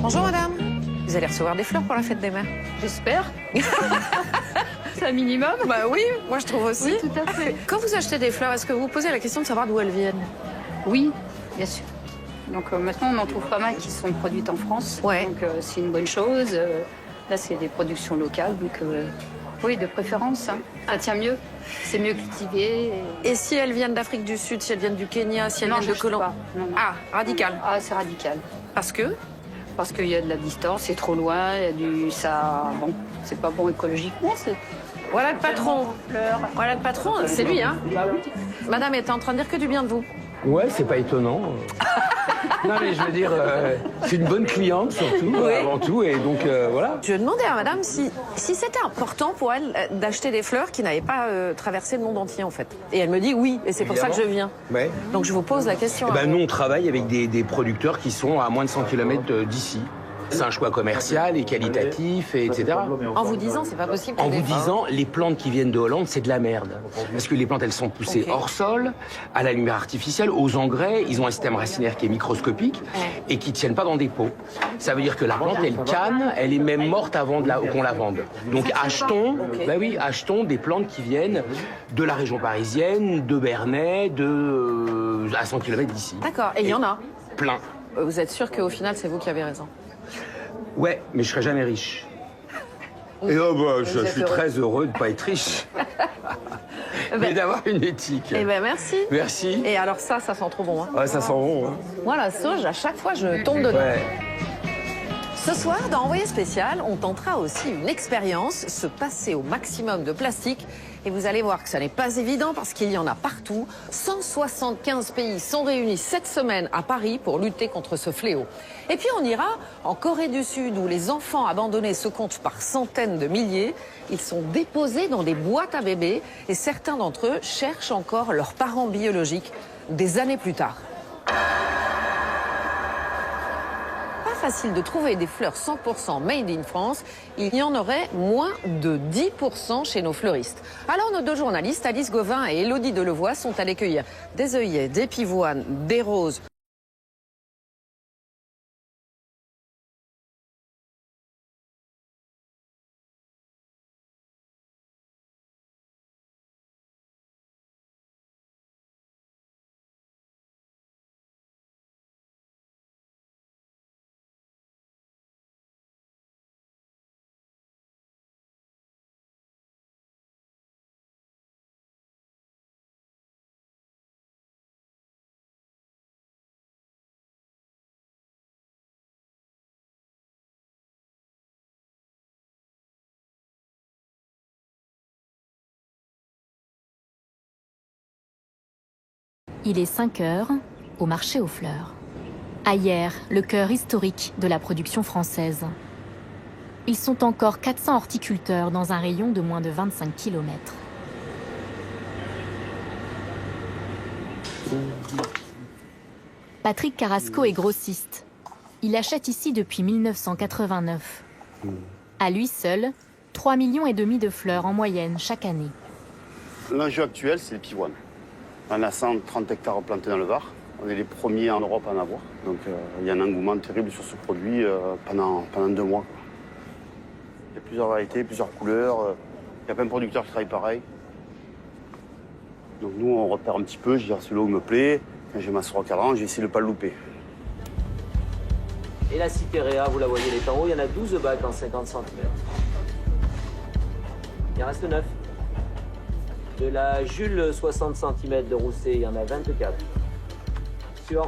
Bonjour madame. Vous allez recevoir des fleurs pour la fête des mères? J'espère. C'est un minimum. Bah oui, moi je trouve aussi. Oui, tout à fait. Quand vous achetez des fleurs, est-ce que vous vous posez la question de savoir d'où elles viennent? Oui, bien sûr. Donc maintenant, on en trouve pas mal qui sont produites en France. Ouais. Donc c'est une bonne chose. Là, c'est des productions locales. Donc oui, de préférence. Hein. Ça tient mieux. C'est mieux cultivé. Et si elles viennent d'Afrique du Sud, si elles viennent du Kenya, si elles Non, viennent de je Colombie? pas. Non. Ah, radical. Ah, c'est radical. Parce que? Parce qu'il y a de la distance, c'est trop loin, il y a du... ça... Bon, c'est pas bon écologiquement, c'est... Voilà le patron. Voilà le patron, c'est lui, hein? Madame est en train de dire que du bien de vous. Ouais, c'est pas étonnant. Non, mais je veux dire, c'est une bonne cliente surtout, Oui. avant tout, et donc voilà. Je demandais à madame si c'était important pour elle d'acheter des fleurs qui n'avaient pas traversé le monde entier, en fait. Et elle me dit oui, et c'est pour ça que je viens. Ouais. Donc je vous pose la question. Eh ben, nous, on travaille avec des producteurs qui sont à moins de 100 km d'ici. C'est un choix commercial et qualitatif, et etc. En vous disant, c'est pas possible. En vous disant, les plantes qui viennent de Hollande, c'est de la merde. Parce que les plantes, elles sont poussées hors sol, à la lumière artificielle, aux engrais. Ils ont un système racinaire qui est microscopique et qui ne tiennent pas dans des pots. Ça veut dire que la plante, elle canne, elle est même morte avant qu'on la vende. Donc achetons, bah oui, achetons des plantes qui viennent de la région parisienne, de Bernay, à 100 km d'ici. D'accord, et il y en a. Plein. Vous êtes sûr qu'au final, c'est vous qui avez raison? Ouais, mais je serai jamais riche. Et je suis très heureux de ne pas être riche. Mais d'avoir une éthique. Eh ben merci. Merci. Et alors ça sent trop bon. Hein. Ouais, ça sent bon. Hein. Moi, la sauge, à chaque fois, je tombe dedans. Ouais. Ce soir, dans Envoyé spécial, on tentera aussi une expérience, se passer au maximum de plastique. Et vous allez voir que ça n'est pas évident parce qu'il y en a partout. 175 pays sont réunis cette semaine à Paris pour lutter contre ce fléau. Et puis on ira en Corée du Sud où les enfants abandonnés se comptent par centaines de milliers. Ils sont déposés dans des boîtes à bébés et certains d'entre eux cherchent encore leurs parents biologiques des années plus tard. Facile de trouver des fleurs 100% made in France, il y en aurait moins de 10% chez nos fleuristes. Alors nos deux journalistes, Alice Gauvin et Élodie Delevoye, sont allées cueillir des œillets, des pivoines, des roses. Il est 5 heures, au marché aux fleurs. Hyères, le cœur historique de la production française. Ils sont encore 400 horticulteurs dans un rayon de moins de 25 km. Patrick Carrasco est grossiste. Il achète ici depuis 1989. À lui seul, 3,5 millions de fleurs en moyenne chaque année. L'enjeu actuel, c'est le pivoine. On a 130 hectares plantés dans le Var. On est les premiers en Europe à en avoir. Donc il y a un engouement terrible sur ce produit pendant 2 mois. Il y a plusieurs variétés, plusieurs couleurs. Il y a plein de producteurs qui travaillent pareil. Donc nous, on repère un petit peu. Je dis, celui-là me plaît. Quand j'ai ma sur cadran, j'ai essayé de ne pas le louper. Et la Cytherea, vous la voyez, elle est en haut. Il y en a 12 bacs en 50 cm. Il en reste 9. De la Jules 60 cm de Rousset, il y en a 24. Suivant.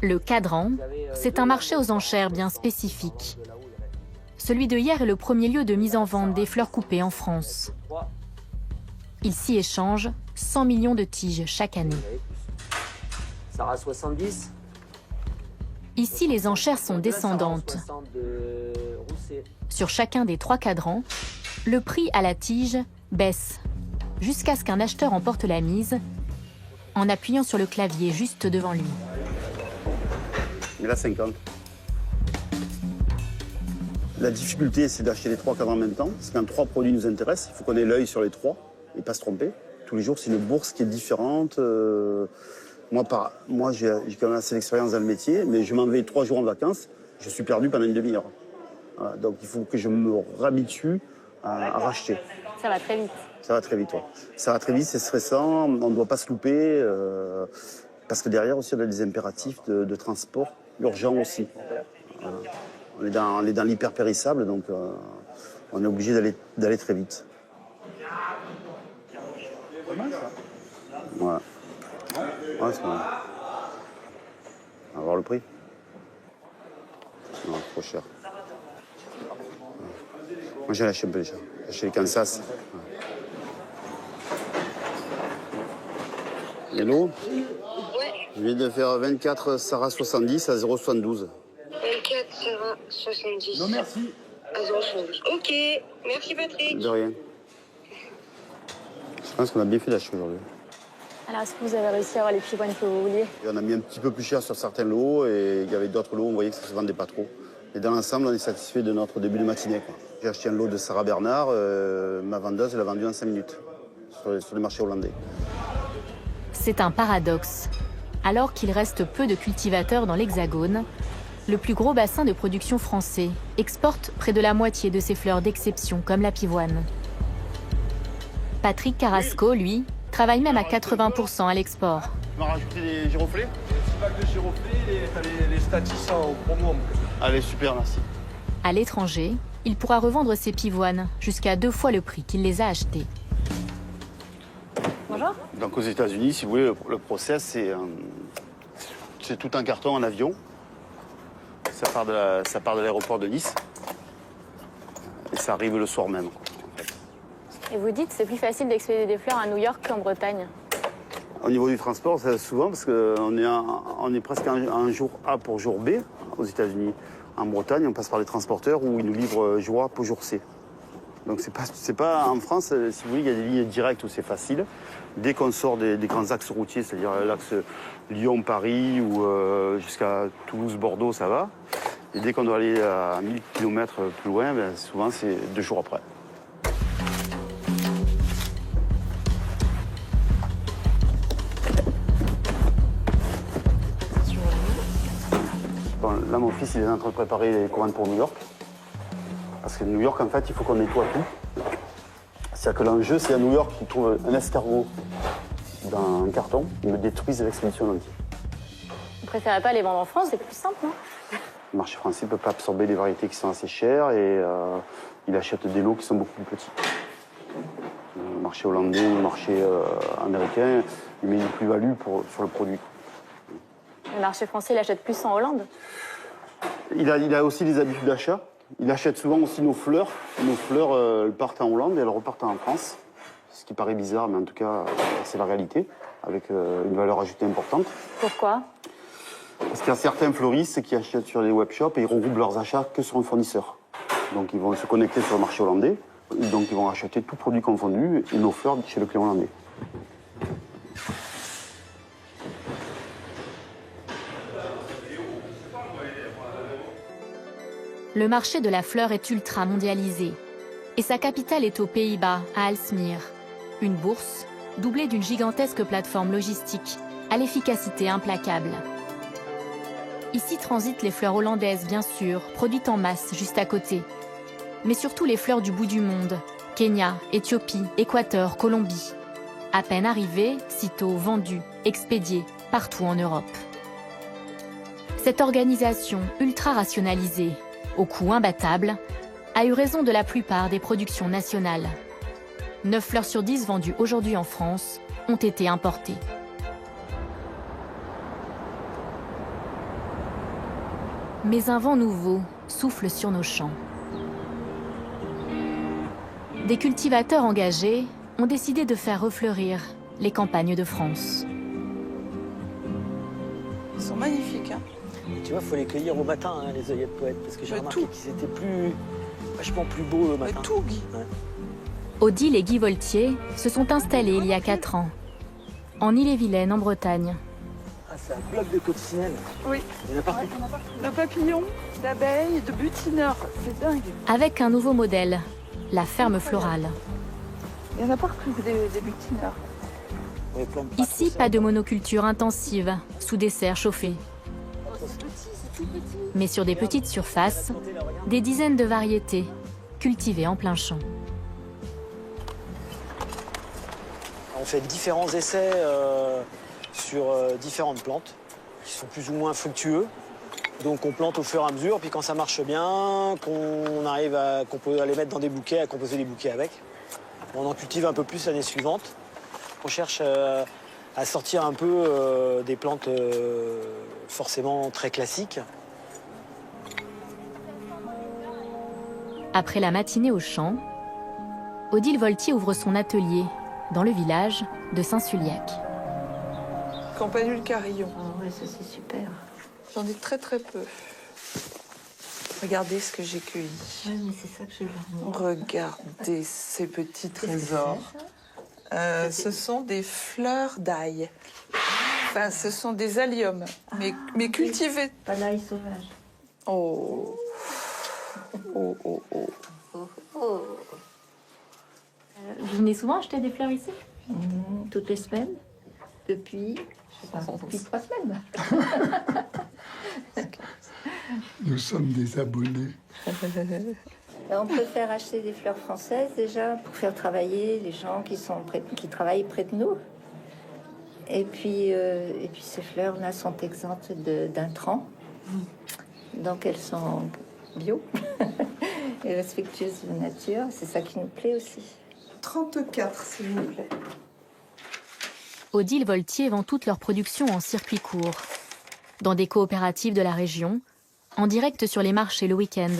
Le cadran, c'est un marché aux enchères bien spécifique. Celui de Hyères est le premier lieu de mise en vente des fleurs coupées en France. Il s'y échange 100 millions de tiges chaque année. Sarah 70. Ici, les enchères sont descendantes. Sur chacun des 3 cadrans, le prix à la tige baisse jusqu'à ce qu'un acheteur emporte la mise en appuyant sur le clavier juste devant lui. Il a 50. La difficulté, c'est d'acheter les 3 cadrans en même temps. Parce qu'un 3 produits nous intéresse, il faut qu'on ait l'œil sur les 3 et pas se tromper. Tous les jours, c'est une bourse qui est différente. Moi, j'ai quand même assez d'expérience dans le métier, mais je m'en vais 3 jours en vacances. Je suis perdu pendant une demi-heure. Voilà, donc il faut que je me réhabitue à racheter. Ça va très vite. Ça va très vite, ouais. Ça va très vite, c'est stressant, on ne doit pas se louper, parce que derrière aussi on a des impératifs de transport urgents aussi. On est dans l'hyper-périssable, donc on est obligé d'aller très vite. Voilà. Ouais, c'est pas mal. On va voir le prix. Non, trop cher. Moi, j'ai lâché un peu les chats. J'ai lâché les Kansas. Hello. Je viens de faire 24 Sarah 70 à 0,72. 24 Sarah 70. Non, merci. À 0,72. Ok, merci Patrick. De rien. Je pense qu'on a bien fait d'acheter aujourd'hui. Alors, est-ce que vous avez réussi à avoir les pivoines que vous vouliez? Et on a mis un petit peu plus cher sur certains lots et il y avait d'autres lots, on voyait que ça ne se vendait pas trop. Et dans l'ensemble, on est satisfait de notre début de matinée. J'ai acheté un lot de Sarah Bernard, ma vendeuse l'a vendu en 5 minutes sur le marché hollandais. C'est un paradoxe. Alors qu'il reste peu de cultivateurs dans l'Hexagone, le plus gros bassin de production français exporte près de la moitié de ses fleurs d'exception, comme la pivoine. Patrick Carrasco, lui, travaille même à 80% à l'export. Tu m'as rajouté des giroflées? Petit bac de giroflées, t'as les statis en promo. Allez, super, merci. À l'étranger, il pourra revendre ses pivoines jusqu'à 2 fois le prix qu'il les a achetées. Bonjour. Donc aux États-Unis, si vous voulez, le process, c'est tout un carton en avion. Ça part de l'aéroport de Nice. Et ça arrive le soir même. Et vous dites c'est plus facile d'expédier des fleurs à New York qu'en Bretagne? Au niveau du transport, c'est souvent parce qu'on est presque un jour A pour jour B aux États-Unis. En Bretagne, on passe par les transporteurs où ils nous livrent jour A pour jour C. Donc c'est pas en France, si vous voulez, il y a des lignes directes où c'est facile. Dès qu'on sort des grands axes routiers, c'est-à-dire l'axe Lyon-Paris ou jusqu'à Toulouse-Bordeaux, ça va. Et dès qu'on doit aller à 1000 km plus loin, ben, souvent c'est 2 jours après. Bon, là, mon fils, il est en train de préparer les commandes pour New York. Parce que New York, en fait, il faut qu'on nettoie tout. C'est-à-dire que l'enjeu, c'est à New York qu'ils trouvent un escargot dans un carton, ils me détruisent l'expédition entière. Vous préférez pas les vendre en France? C'est plus simple, non? Le marché français ne peut pas absorber des variétés qui sont assez chères et il achète des lots qui sont beaucoup plus petits. Le marché hollandais, le marché américain, il met une plus-value sur le produit. Le marché français, il achète plus en Hollande? Il a aussi des habitudes d'achat. Il achète souvent aussi nos fleurs. Nos fleurs, elles partent en Hollande et elles repartent en France. Ce qui paraît bizarre, mais en tout cas, c'est la réalité, avec une valeur ajoutée importante. Pourquoi? Parce qu'il y a certains fleuristes qui achètent sur les webshops et ils regroupent leurs achats que sur un fournisseur. Donc ils vont se connecter sur le marché hollandais, et donc ils vont acheter tout produit confondu et nos fleurs chez le client hollandais. Le marché de la fleur est ultra mondialisé et sa capitale est aux Pays-Bas, à Aalsmeer. Une bourse doublée d'une gigantesque plateforme logistique à l'efficacité implacable. Ici transitent les fleurs hollandaises, bien sûr, produites en masse juste à côté. Mais surtout les fleurs du bout du monde, Kenya, Éthiopie, Équateur, Colombie. À peine arrivées, sitôt vendues, expédiées, partout en Europe. Cette organisation ultra rationalisée, au coût imbattable, a eu raison de la plupart des productions nationales. 9 fleurs sur 10 vendues aujourd'hui en France ont été importées. Mais un vent nouveau souffle sur nos champs. Des cultivateurs engagés ont décidé de faire refleurir les campagnes de France. Ils sont magnifiques, hein. Tu vois, il faut les cueillir au matin, hein, les œillets de poète, parce que j'ai remarqué tout. qu'ils étaient vachement plus beaux le matin. Tout, Guy. Ouais. Odile et Guy Voltier se sont installés il y a 4 ans, en Ille-et-Vilaine, en Bretagne. Ah, c'est un bloc de coccinelle. Oui. Il y en a partout. De papillons, d'abeilles, de butineurs. C'est dingue. Avec un nouveau modèle, la ferme florale. Il y en a partout, des butineurs. Ouais, plein de Ici, pas de monoculture intensive, sous des serres chauffées. Mais sur des petites surfaces, des dizaines de variétés cultivées en plein champ. On fait différents essais sur différentes plantes qui sont plus ou moins fructueux. Donc on plante au fur et à mesure, puis quand ça marche bien, qu'on peut les mettre dans des bouquets, à composer des bouquets avec. On en cultive un peu plus l'année suivante. On cherche à sortir un peu des plantes forcément très classiques. Après la matinée au champ, Odile Voltier ouvre son atelier dans le village de Saint-Suliac. Campanule carillon. Ah ouais, ça c'est super. J'en ai très très peu. Regardez ce que j'ai cueilli. Ouais, mais c'est ça que je veux. Regardez ces petits trésors. Ce sont des fleurs d'ail. Enfin, ce sont des alliums, mais cultivés. Pas l'ail sauvage. Oh. Oh, oh, oh. Vous venez souvent acheter des fleurs ici? Toutes les semaines. Depuis 3 semaines. Nous sommes des abonnés. On préfère acheter des fleurs françaises déjà pour faire travailler les gens qui travaillent près de nous. Et puis ces fleurs-là sont exemptes d'intrants. Donc elles sont bio et respectueuses de la nature. C'est ça qui nous plaît aussi. 34, s'il vous plaît. Odile Voltier vend toute leur production en circuit court, dans des coopératives de la région, en direct sur les marchés le week-end.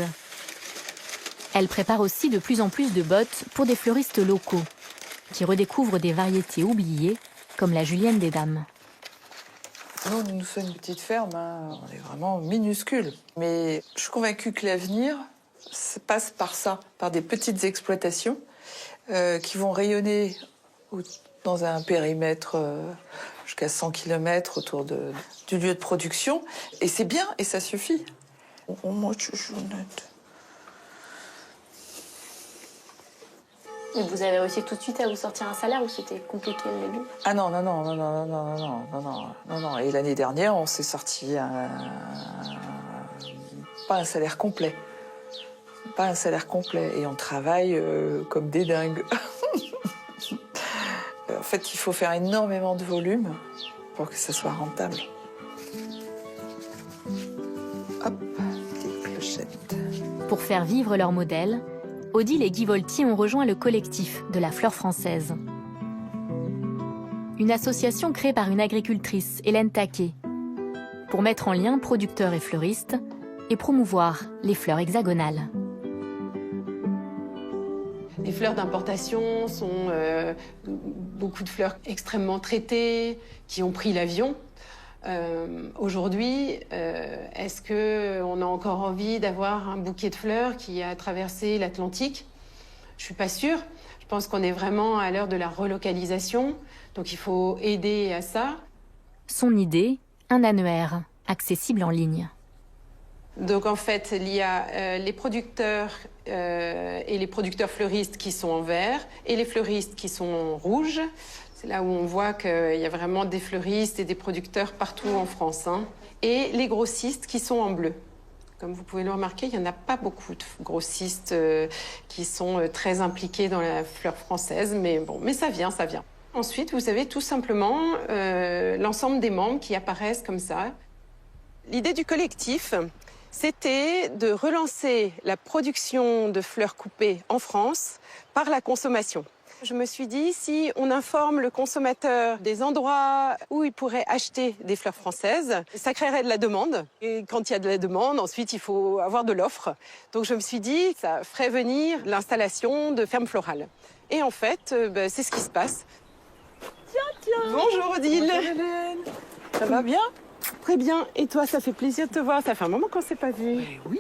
Elle prépare aussi de plus en plus de bottes pour des fleuristes locaux, qui redécouvrent des variétés oubliées, comme la julienne des dames. Nous sommes une petite ferme, hein. On est vraiment minuscule. Mais je suis convaincue que l'avenir passe par ça, par des petites exploitations qui vont rayonner dans un périmètre jusqu'à 100 km autour du lieu de production. Et c'est bien, et ça suffit. Moi, je suis honnête. Et vous avez réussi tout de suite à vous sortir un salaire ou c'était compliqué le début? Ah non. Et l'année dernière, on s'est sorti pas un salaire complet. Pas un salaire complet. Et on travaille comme des dingues. En fait, il faut faire énormément de volume pour que ça soit rentable. Hop, des clochettes. Pour faire vivre leur modèle, Odile et Guy Voltier ont rejoint le collectif de la fleur française. Une association créée par une agricultrice, Hélène Taquet, pour mettre en lien producteurs et fleuristes et promouvoir les fleurs hexagonales. Les fleurs d'importation sont beaucoup de fleurs extrêmement traitées, qui ont pris l'avion. Aujourd'hui, est-ce qu'on a encore envie d'avoir un bouquet de fleurs qui a traversé l'Atlantique? Je ne suis pas sûre. Je pense qu'on est vraiment à l'heure de la relocalisation, donc il faut aider à ça. Son idée, un annuaire, accessible en ligne. Donc en fait, il y a les producteurs et les producteurs fleuristes qui sont en vert et les fleuristes qui sont en rouge. C'est là où on voit qu'il y a vraiment des fleuristes et des producteurs partout en France. Hein. Et les grossistes qui sont en bleu. Comme vous pouvez le remarquer, il n'y en a pas beaucoup de grossistes qui sont très impliqués dans la fleur française. Mais bon, mais ça vient, ça vient. Ensuite, vous avez tout simplement l'ensemble des membres qui apparaissent comme ça. L'idée du collectif, c'était de relancer la production de fleurs coupées en France par la consommation. Je me suis dit, si on informe le consommateur des endroits où il pourrait acheter des fleurs françaises, ça créerait de la demande. Et quand il y a de la demande, ensuite, il faut avoir de l'offre. Donc je me suis dit, ça ferait venir l'installation de fermes florales. Et en fait, c'est ce qui se passe. Tiens. Bonjour Odile. Bonjour Hélène. Ça va bien? Très bien. Et toi, ça fait plaisir de te voir. Ça fait un moment qu'on ne s'est pas vu. Oui.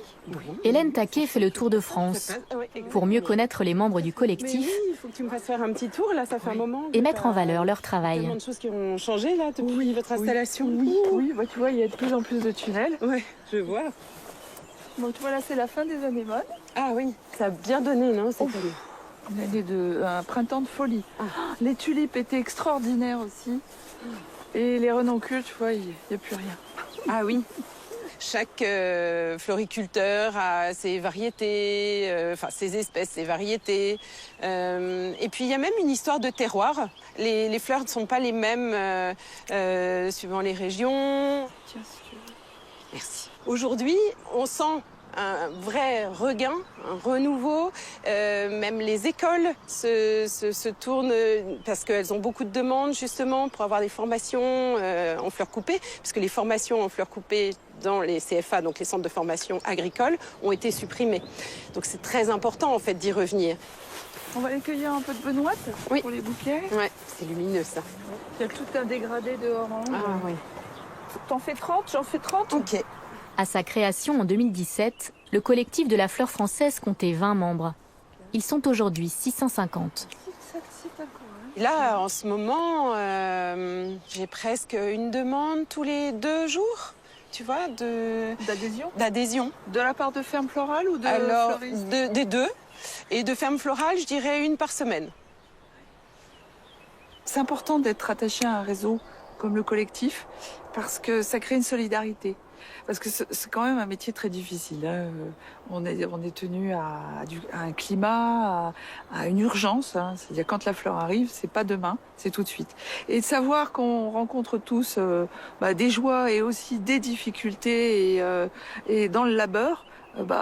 Hélène Taquet fait le tour de France pour mieux connaître les membres du collectif. Mais oui, il faut que tu me fasses faire un petit tour, là, ça fait un moment. Et mettre en valeur leur travail. Il y a tellement de choses qui ont changé, là, depuis votre installation. Oui. Bah, tu vois, il y a de plus en plus de tunnels. Oui, je vois. Bon, tu vois, là, c'est la fin des anémones. Ah oui, ça a bien donné, non, cette année? Un printemps de folie. Les tulipes étaient extraordinaires aussi. Et les renoncules, tu vois, il n'y a plus rien. Ah oui. Chaque floriculteur a ses variétés, enfin ses espèces, ses variétés. Et puis il y a même une histoire de terroir. Les fleurs ne sont pas les mêmes suivant les régions. Tiens, si tu veux. Merci. Aujourd'hui, on sent un vrai regain, un renouveau. Même les écoles se tournent parce qu'elles ont beaucoup de demandes justement pour avoir des formations en fleurs coupées, puisque les formations en fleurs coupées dans les CFA, donc les centres de formation agricoles, ont été supprimées. Donc c'est très important en fait d'y revenir. On va aller cueillir un peu de benoîte pour les bouquets. Ouais, c'est lumineux ça. Il y a tout un dégradé de orange. Ah oui. T'en fais 30, j'en fais 30. Ok. À sa création en 2017, le collectif de la fleur française comptait 20 membres. Ils sont aujourd'hui 650. Là, en ce moment, j'ai presque une demande tous les 2 jours, tu vois, d'adhésion. De la part de ferme florale ou de Alors, fleuristes des deux. Et de ferme florale, je dirais 1 par semaine. C'est important d'être attaché à un réseau comme le collectif parce que ça crée une solidarité. Parce que c'est quand même un métier très difficile. Hein. On est tenu à un climat, à une urgence. Hein. C'est-à-dire quand la fleur arrive, c'est pas demain, c'est tout de suite. Et de savoir qu'on rencontre tous des joies et aussi des difficultés et dans le labeur,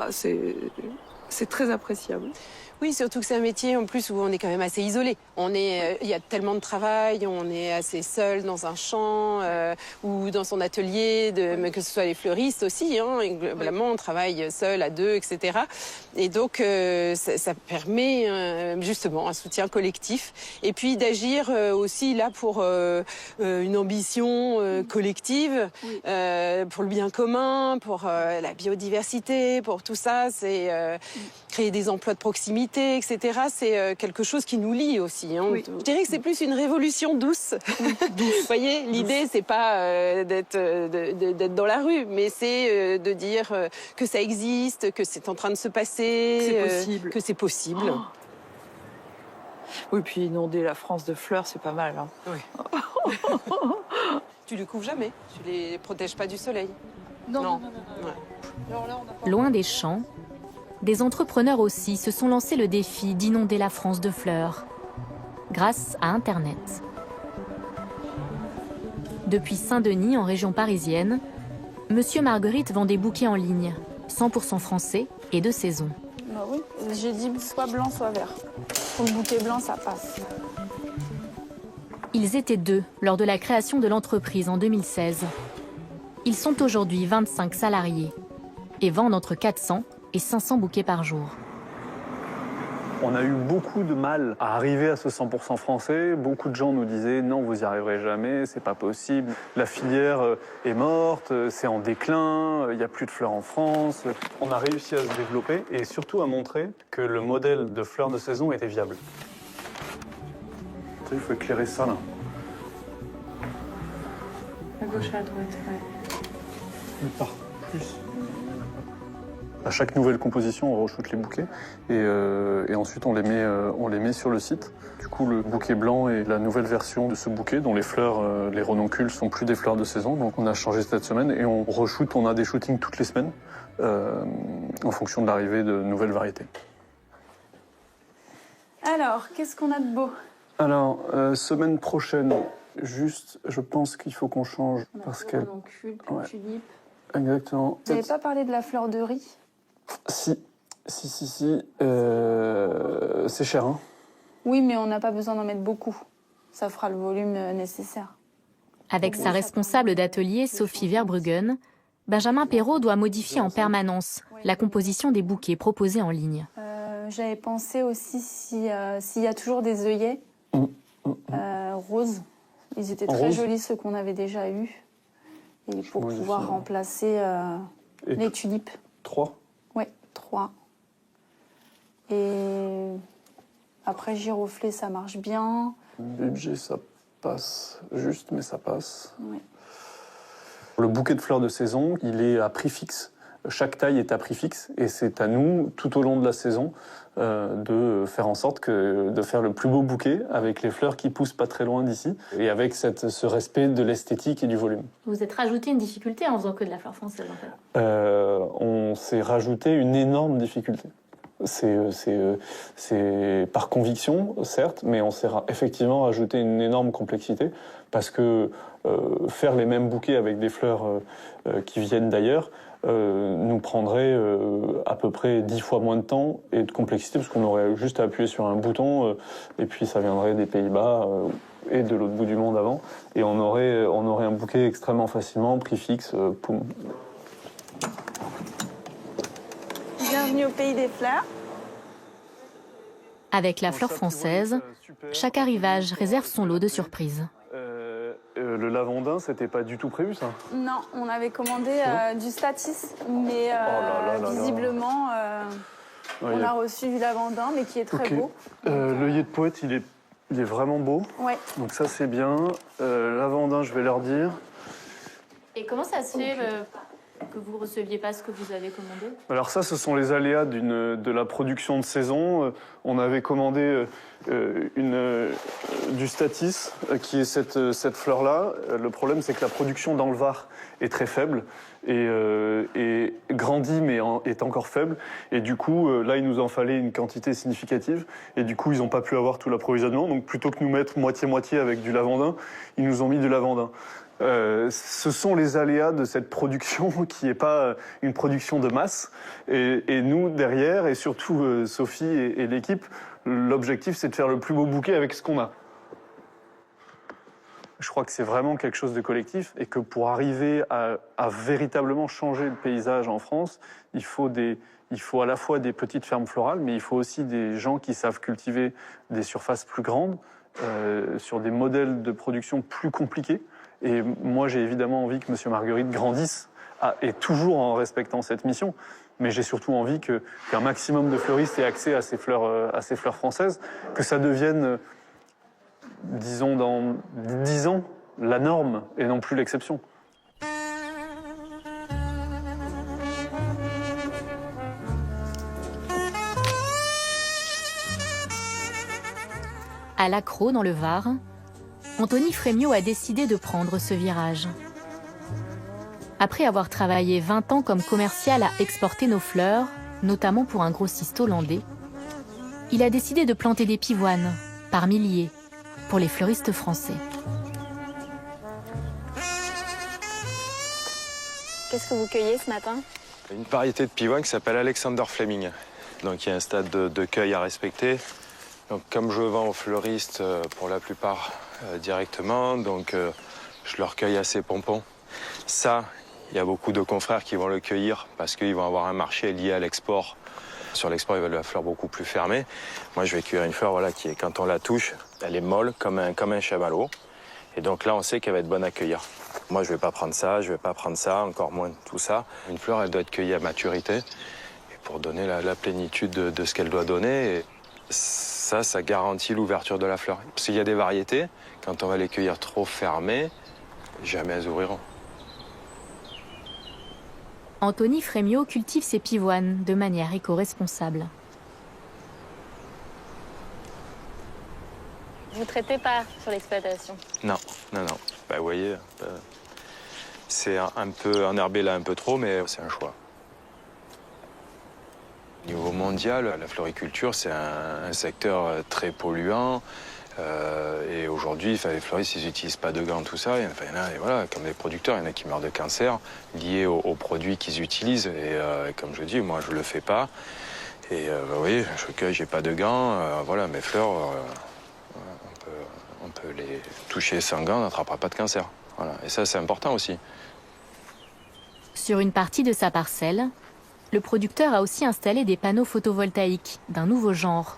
c'est très appréciable. Oui, surtout que c'est un métier en plus où on est quand même assez isolé. Il y a tellement de travail, on est assez seul dans un champ ou dans son atelier, mais que ce soit les fleuristes aussi. Hein, et globalement, on travaille seul, à 2, etc. Et donc, ça permet justement un soutien collectif. Et puis d'agir aussi là pour une ambition collective, pour le bien commun, pour la biodiversité, pour tout ça. C'est créer des emplois de proximité, etc. C'est quelque chose qui nous lie aussi. Hein. Oui. Je dirais que c'est plus une révolution douce. Vous voyez, l'idée, c'est pas d'être dans la rue, mais c'est de dire que ça existe, que c'est en train de se passer, que c'est possible. Oh. Oui, puis inonder la France de fleurs, c'est pas mal. Hein. Oui. Tu les couvres jamais, tu les protèges pas du soleil. Non. Ouais. Alors là, Loin des champs, des entrepreneurs aussi se sont lancés le défi d'inonder la France de fleurs, grâce à Internet. Depuis Saint-Denis, en région parisienne, Monsieur Marguerite vend des bouquets en ligne, 100% français et de saison. Bah oui, j'ai dit soit blanc, soit vert. Pour le bouquet blanc, ça passe. Ils étaient 2 lors de la création de l'entreprise en 2016. Ils sont aujourd'hui 25 salariés et vendent entre 400 et 500 bouquets par jour. On a eu beaucoup de mal à arriver à ce 100% français. Beaucoup de gens nous disaient « non, vous n'y arriverez jamais, c'est pas possible. La filière est morte, c'est en déclin, il n'y a plus de fleurs en France ». On a réussi à se développer et surtout à montrer que le modèle de fleurs de saison était viable. Il faut éclairer ça là. À gauche, à droite, ouais. Par plus. À chaque nouvelle composition, on re-shoote les bouquets et ensuite on les met sur le site. Du coup, le bouquet blanc est la nouvelle version de ce bouquet dont les fleurs, les renoncules, sont plus des fleurs de saison. Donc on a changé cette semaine et on re-shoot, on a des shootings toutes les semaines en fonction de l'arrivée de nouvelles variétés. Alors, qu'est-ce qu'on a de beau? Alors, semaine prochaine, juste, je pense qu'il faut qu'on change parce que... Tulipe. Exactement. Vous n'avez pas parlé de la fleur de riz? Si. C'est cher, hein? Oui, mais on n'a pas besoin d'en mettre beaucoup. Ça fera le volume nécessaire. Avec sa responsable d'atelier, Sophie Verbruggen, Benjamin Perrault doit modifier en permanence la composition des bouquets proposés en ligne. J'avais pensé aussi s'il y a toujours des œillets roses. Ils étaient très jolis, ceux qu'on avait déjà eus. Et pour pouvoir remplacer les tulipes. 3? Oui, 3. Et après, giroflée, ça marche bien. Budget, ça passe juste, mais ça passe. Oui. Le bouquet de fleurs de saison, il est à prix fixe. chaque taille est à prix fixe et c'est à nous, tout au long de la saison, de faire en sorte de faire le plus beau bouquet avec les fleurs qui poussent pas très loin d'ici et avec ce respect de l'esthétique et du volume. Vous êtes rajouté une difficulté en faisant que de la fleur française, en fait. On s'est rajouté une énorme difficulté. C'est par conviction, certes, mais on s'est effectivement rajouté une énorme complexité parce que faire les mêmes bouquets avec des fleurs qui viennent d'ailleurs nous prendrait à peu près 10 fois moins de temps et de complexité parce qu'on aurait juste à appuyer sur un bouton et puis ça viendrait des Pays-Bas et de l'autre bout du monde avant et on aurait un bouquet extrêmement facilement, prix fixe, poum. Bienvenue au pays des fleurs. Avec la fleur française, chaque arrivage réserve son lot de surprises. Le lavandin, c'était pas du tout prévu, ça? Non, on avait commandé du statis, mais visiblement, on a reçu du lavandin, mais qui est très beau. L'œillet de poète, il est vraiment beau. Ouais. Donc ça, c'est bien. Lavandin, je vais leur dire. Et comment ça se fait que vous ne receviez pas ce que vous avez commandé? Alors ça, ce sont les aléas de la production de saison. On avait commandé du statis, qui est cette fleur-là. Le problème, c'est que la production dans le Var est très faible et grandit, mais est encore faible. Et du coup, là, il nous en fallait une quantité significative. Et du coup, ils n'ont pas pu avoir tout l'approvisionnement. Donc plutôt que nous mettre moitié-moitié avec du lavandin, ils nous ont mis du lavandin. Ce sont les aléas de cette production qui n'est pas une production de masse. Et nous, derrière, et surtout Sophie et l'équipe, l'objectif, c'est de faire le plus beau bouquet avec ce qu'on a. Je crois que c'est vraiment quelque chose de collectif et que pour arriver à véritablement changer le paysage en France, il faut à la fois des petites fermes florales, mais il faut aussi des gens qui savent cultiver des surfaces plus grandes, sur des modèles de production plus compliqués. Et moi, j'ai évidemment envie que M. Marguerite grandisse, et toujours en respectant cette mission. Mais j'ai surtout envie qu'un maximum de fleuristes aient accès à ces fleurs françaises, que ça devienne, disons, dans 10 ans, la norme et non plus l'exception. À l'Accro, dans le Var, Anthony Frémiot a décidé de prendre ce virage. Après avoir travaillé 20 ans comme commercial à exporter nos fleurs, notamment pour un grossiste hollandais, il a décidé de planter des pivoines, par milliers, pour les fleuristes français. Qu'est-ce que vous cueillez ce matin? Une variété de pivoine qui s'appelle Alexander Fleming. Donc il y a un stade de cueil à respecter. Donc comme je vends aux fleuristes pour la plupart directement, donc je leur cueille à ces pompons. Ça, il y a beaucoup de confrères qui vont le cueillir parce qu'ils vont avoir un marché lié à l'export. Sur l'export, ils veulent la fleur beaucoup plus fermée. Moi, je vais cueillir une fleur voilà, qui est, quand on la touche, elle est molle comme un chamallow. Et donc là, on sait qu'elle va être bonne à cueillir. Moi, je ne vais pas prendre ça, je ne vais pas prendre ça, encore moins tout ça. Une fleur, elle doit être cueillie à maturité et pour donner la plénitude de ce qu'elle doit donner. Et ça garantit l'ouverture de la fleur. Parce qu'il y a des variétés, quand on va les cueillir trop fermées, jamais elles ouvriront. Anthony Frémiot cultive ses pivoines de manière éco-responsable. Vous ne traitez pas sur l'exploitation? Non. Bah, vous voyez, c'est un peu enherbé là un peu trop, mais c'est un choix. Au niveau mondial, la floriculture, c'est un secteur très polluant. Et aujourd'hui, les fleuristes, ils n'utilisent pas de gants, tout ça. Il y en a, et voilà, comme les producteurs, il y en a qui meurent de cancer liés aux produits qu'ils utilisent. Et comme je dis, moi, je le fais pas. Et vous voyez, je cueille, j'ai pas de gants. Voilà, mes fleurs, on peut les toucher sans gants, on n'attrapera pas de cancer. Voilà. Et ça, c'est important aussi. Sur une partie de sa parcelle, le producteur a aussi installé des panneaux photovoltaïques d'un nouveau genre,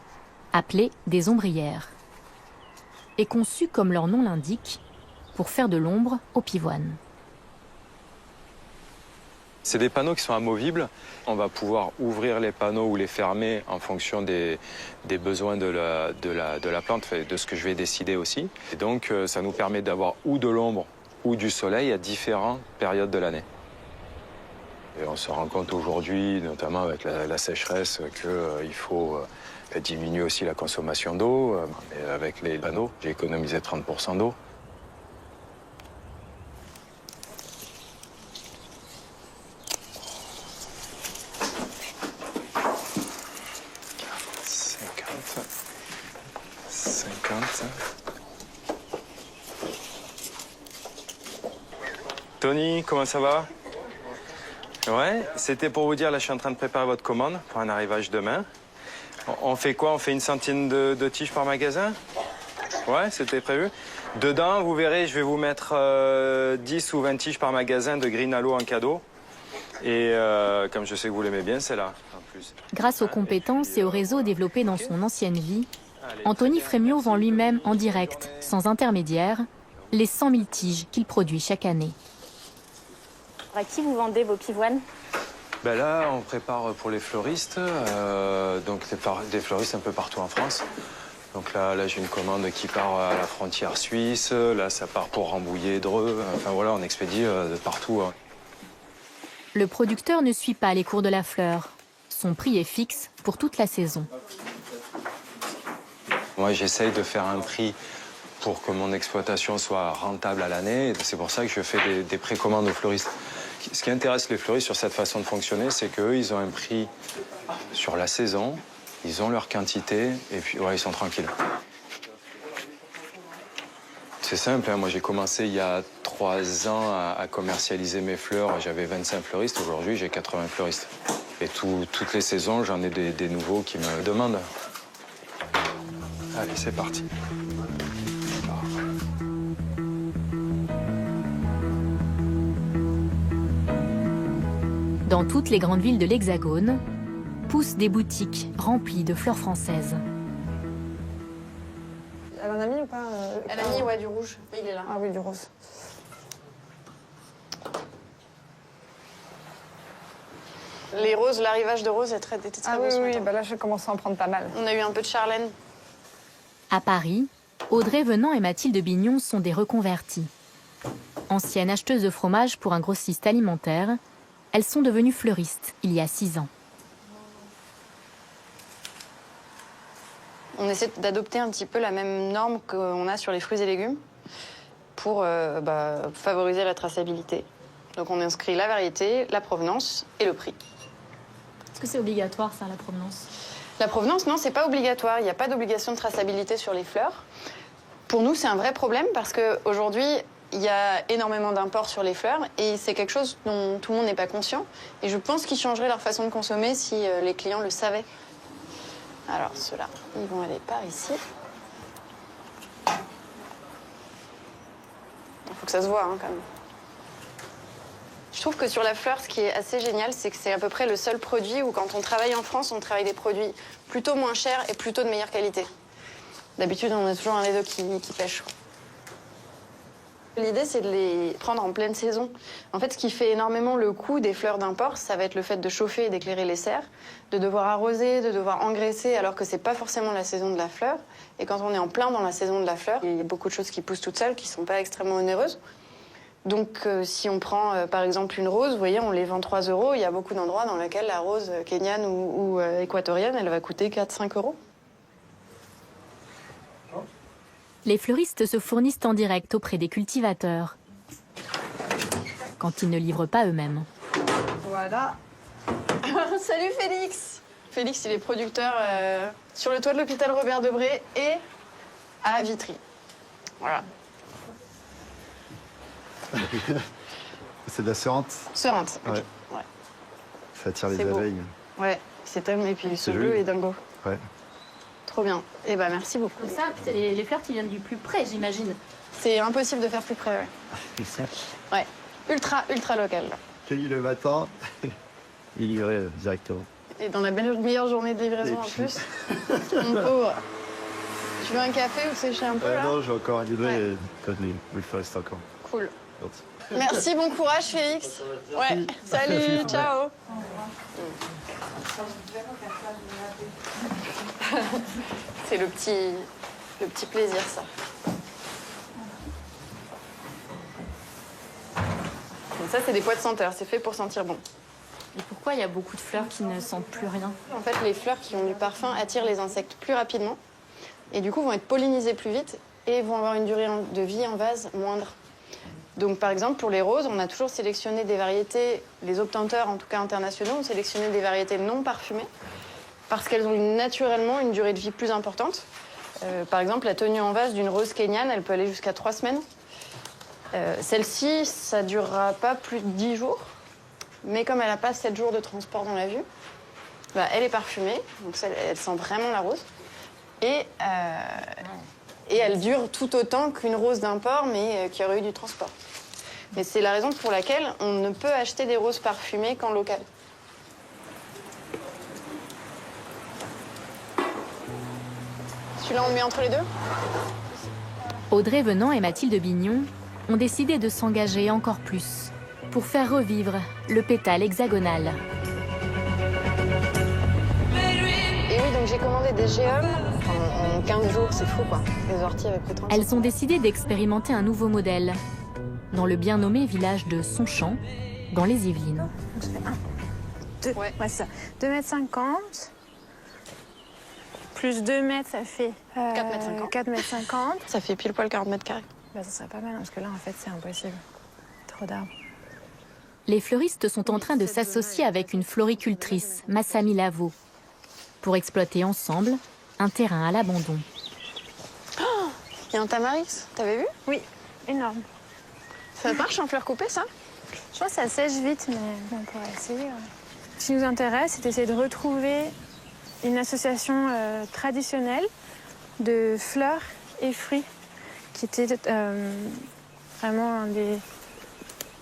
appelés des ombrières, et conçus comme leur nom l'indique, pour faire de l'ombre aux pivoines. C'est des panneaux qui sont amovibles. On va pouvoir ouvrir les panneaux ou les fermer en fonction des besoins de la plante, de ce que je vais décider aussi. Et donc, ça nous permet d'avoir ou de l'ombre ou du soleil à différentes périodes de l'année. Et on se rend compte aujourd'hui, notamment avec la sécheresse, qu'il faut diminuer aussi la consommation d'eau. Et avec les panneaux, j'ai économisé 30% d'eau. Tony, comment ça va? Ouais, c'était pour vous dire, là je suis en train de préparer votre commande pour un arrivage demain. On fait quoi? On fait une centaine de tiges par magasin? Ouais, c'était prévu. Dedans, vous verrez, je vais vous mettre 10 ou 20 tiges par magasin de Green Halo en cadeau. Et comme je sais que vous l'aimez bien, c'est là, en plus. Grâce aux compétences et au réseau développé dans son ancienne vie, Anthony Frémiot vend lui-même en direct, sans intermédiaire, les 100 000 tiges qu'il produit chaque année. À qui vous vendez vos pivoines? Ben là, on prépare pour les fleuristes, donc des fleuristes un peu partout en France. Donc là j'ai une commande qui part à la frontière suisse, là ça part pour Rambouillet, Dreux, enfin voilà, on expédie de partout. Le producteur ne suit pas les cours de la fleur. Son prix est fixe pour toute la saison. Moi j'essaye de faire un prix pour que mon exploitation soit rentable à l'année. C'est pour ça que je fais des précommandes aux fleuristes. Ce qui intéresse les fleuristes sur cette façon de fonctionner, c'est qu'eux, ils ont un prix sur la saison, ils ont leur quantité, et puis ouais, ils sont tranquilles. C'est simple, hein. Moi j'ai commencé il y a 3 ans à commercialiser mes fleurs. J'avais 25 fleuristes, aujourd'hui j'ai 80 fleuristes. Et toutes les saisons, j'en ai des nouveaux qui me demandent. Allez, c'est parti. Dans toutes les grandes villes de l'Hexagone, poussent des boutiques remplies de fleurs françaises. Elle en a mis ou pas Elle a mis, ouais, du rouge. Il est là. Ah oui, du rose. Les roses, l'arrivage de roses est très beau. Ah oui, oui, bah là, je commence à en prendre pas mal. On a eu un peu de Charlène. À Paris, Audrey Venant et Mathilde Bignon sont des reconverties. Anciennes acheteuses de fromage pour un grossiste alimentaire, elles sont devenues fleuristes il y a 6 ans. On essaie d'adopter un petit peu la même norme qu'on a sur les fruits et légumes pour favoriser la traçabilité. Donc on inscrit la variété, la provenance et le prix. Est-ce que c'est obligatoire, ça, la provenance? La provenance, non, c'est pas obligatoire. Il n'y a pas d'obligation de traçabilité sur les fleurs. Pour nous, c'est un vrai problème parce qu'aujourd'hui, il y a énormément d'imports sur les fleurs et c'est quelque chose dont tout le monde n'est pas conscient. Et je pense qu'ils changeraient leur façon de consommer si les clients le savaient. Alors, ceux-là, ils vont aller par ici. Il faut que ça se voit, hein, quand même. Je trouve que sur la fleur, ce qui est assez génial, c'est que c'est à peu près le seul produit où, quand on travaille en France, on travaille des produits plutôt moins chers et plutôt de meilleure qualité. D'habitude, on a toujours un des deux qui pêche. L'idée, c'est de les prendre en pleine saison. En fait, ce qui fait énormément le coût des fleurs d'import, ça va être le fait de chauffer et d'éclairer les serres, de devoir arroser, de devoir engraisser, alors que c'est pas forcément la saison de la fleur. Et quand on est en plein dans la saison de la fleur, il y a beaucoup de choses qui poussent toutes seules, qui sont pas extrêmement onéreuses. Donc, si on prend, par exemple, une rose, vous voyez, on les vend 3 €. Il y a beaucoup d'endroits dans lesquels la rose kenyane ou équatorienne, elle va coûter 4-5 €. Les fleuristes se fournissent en direct auprès des cultivateurs, quand ils ne livrent pas eux-mêmes. Voilà. Salut Félix. Félix, il est producteur sur le toit de l'hôpital Robert Debré et à Vitry. Voilà. C'est de la serrante? Serrante, ok. Ouais. Ouais. Ça attire les C'est beau. abeilles. Ouais, c'est tellement. Et puis ce C'est bleu joli. est dingo. Ouais. Trop bien. Eh ben merci beaucoup. Ça, c'est les fleurs qui viennent du plus près, j'imagine. C'est impossible de faire plus près, ouais. C'est ça. Ouais. Ultra local. Cueilli le matin et livré directement. Et dans la meilleure journée de livraison en plus. Mon pauvre. Tu veux un café ou sécher un peu là? Non, j'ai encore un livret quand il faut rester encore. Cool. Gentil. Merci, bon courage Félix. Ouais, salut, ciao. C'est le petit plaisir, ça. Donc ça, c'est des pois de senteur, c'est fait pour sentir bon. Et pourquoi il y a beaucoup de fleurs qui ne sentent plus rien? En fait, les fleurs qui ont du parfum attirent les insectes plus rapidement et du coup vont être pollinisées plus vite et vont avoir une durée de vie en vase moindre. Donc par exemple, pour les roses, on a toujours sélectionné des variétés, les obtenteurs en tout cas internationaux ont sélectionné des variétés non parfumées parce qu'elles ont naturellement une durée de vie plus importante. Par exemple, la tenue en vase d'une rose kenyane, elle peut aller jusqu'à 3 semaines. Celle-ci, ça ne durera pas plus de 10 jours. Mais comme elle n'a pas 7 jours de transport dans la vue, bah, elle est parfumée, donc elle sent vraiment la rose. Et elle dure tout autant qu'une rose d'import, mais qui aurait eu du transport. Mais c'est la raison pour laquelle on ne peut acheter des roses parfumées qu'en local. Celui-là, on le met entre les deux? Audrey Venant et Mathilde Bignon ont décidé de s'engager encore plus pour faire revivre le pétale hexagonal. Et oui, donc j'ai commandé des géomes en 15 jours, c'est fou quoi, les orties avec le transport. Elles ont décidé d'expérimenter un nouveau modèle dans le bien nommé village de Sonchamp, dans les Yvelines. Je fais 1, 2, ouais, c'est ça. 2,50 m. Plus 2 mètres, ça fait 4,50 m. Ça fait pile poil 40 mètres carrés. Bah, ça serait pas mal, parce que là, en fait, c'est impossible. Trop d'arbres. Les fleuristes sont en train de s'associer avec une floricultrice, Massamy Lavaux, pour exploiter ensemble un terrain à l'abandon. Oh, il y a un tamaris, t'avais vu? Oui, énorme. Ça marche en fleurs coupées, ça? Je pense que ça sèche vite, mais on pourrait essayer. Ouais. Ce qui nous intéresse, c'est d'essayer de retrouver une association traditionnelle de fleurs et fruits, qui était vraiment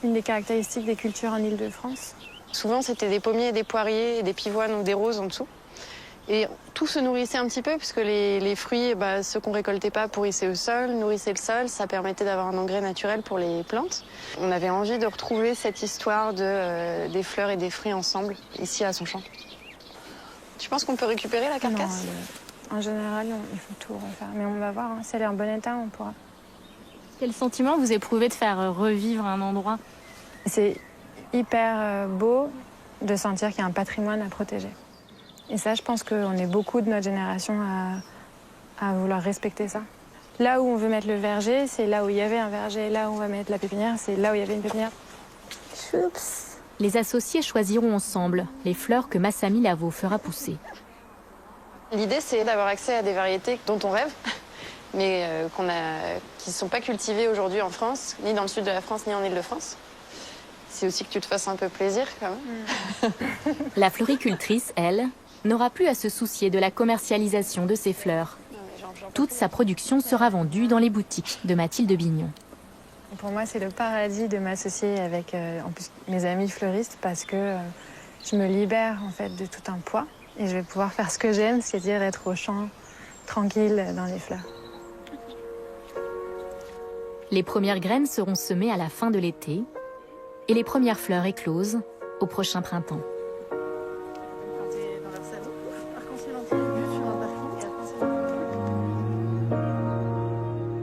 une des caractéristiques des cultures en Île-de-France. Souvent, c'était des pommiers, des poiriers, des pivoines ou des roses en dessous. Et tout se nourrissait un petit peu, puisque les fruits, ceux qu'on récoltait pas, pourrissaient au sol, nourrissaient le sol. Ça permettait d'avoir un engrais naturel pour les plantes. On avait envie de retrouver cette histoire des fleurs et des fruits ensemble, ici à Sonchamp. Tu penses qu'on peut récupérer la carcasse? Non, en général, il faut tout refaire. Mais on va voir, hein, si elle est en bon état, on pourra. Quel sentiment vous éprouvez de faire revivre un endroit? C'est hyper beau de sentir qu'il y a un patrimoine à protéger. Et ça, je pense qu'on est beaucoup de notre génération à vouloir respecter ça. Là où on veut mettre le verger, c'est là où il y avait un verger. Là où on va mettre la pépinière, c'est là où il y avait une pépinière. Choups. Les associés choisiront ensemble les fleurs que Massamy Lavaux fera pousser. L'idée, c'est d'avoir accès à des variétés dont on rêve, mais qui ne sont pas cultivées aujourd'hui en France, ni dans le sud de la France, ni en Île-de-France. C'est aussi que tu te fasses un peu plaisir, quand même. La floricultrice, elle, n'aura plus à se soucier de la commercialisation de ses fleurs. Toute sa production sera vendue dans les boutiques de Mathilde Bignon. Pour moi, c'est le paradis de m'associer avec en plus, mes amis fleuristes parce que je me libère en fait de tout un poids et je vais pouvoir faire ce que j'aime, c'est-à-dire être au champ, tranquille dans les fleurs. Les premières graines seront semées à la fin de l'été et les premières fleurs éclosent au prochain printemps.